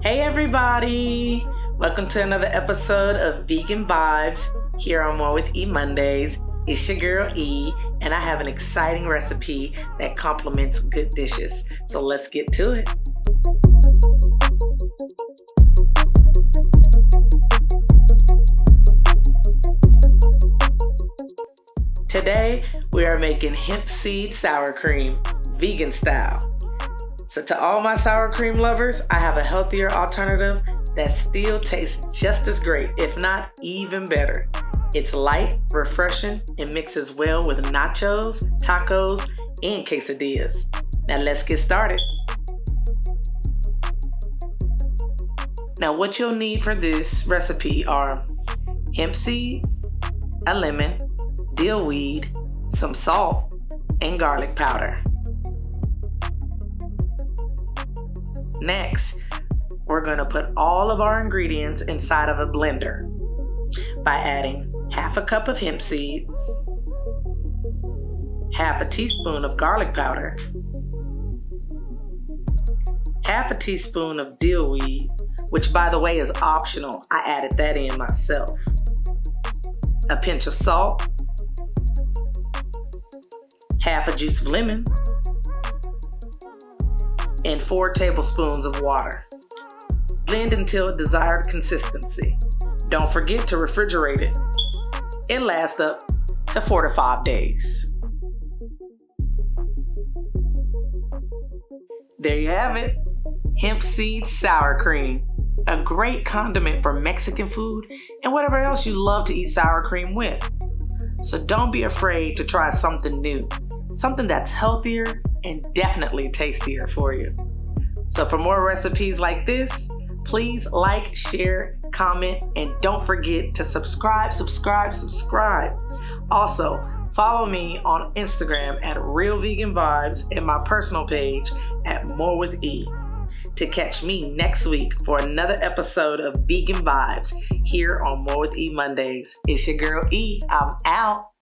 Hey everybody! Welcome to another episode of Vegan Vibes here on More with E Mondays. It's your girl E, and I have an exciting recipe that complements good dishes. So let's get to it. Today we are making hemp seed sour cream, vegan style. So to all my sour cream lovers, I have a healthier alternative that still tastes just as great, if not even better. It's light, refreshing, and mixes well with nachos, tacos, and quesadillas. Now let's get started. Now what you'll need for this recipe are hemp seeds, a lemon, dill weed, some salt, and garlic powder. Next, we're going to put all of our ingredients inside of a blender by adding half a cup of hemp seeds, half a teaspoon of garlic powder, half a teaspoon of dill weed, which by the way is optional. I added that in myself. A pinch of salt, half a juice of lemon, and 4 tablespoons of water. Blend until desired consistency. Don't forget to refrigerate it. It lasts up to 4 to 5 days. There you have it. Hemp seed sour cream. A great condiment for Mexican food and whatever else you love to eat sour cream with. So don't be afraid to try something new. Something that's healthier and definitely tastier for you. So for more recipes like this, please like, share, comment, and don't forget to subscribe. Also, follow me on Instagram at Real Vegan Vibes and my personal page at More with E to catch me next week for another episode of Vegan Vibes here on More with E Mondays. It's your girl E. I'm out.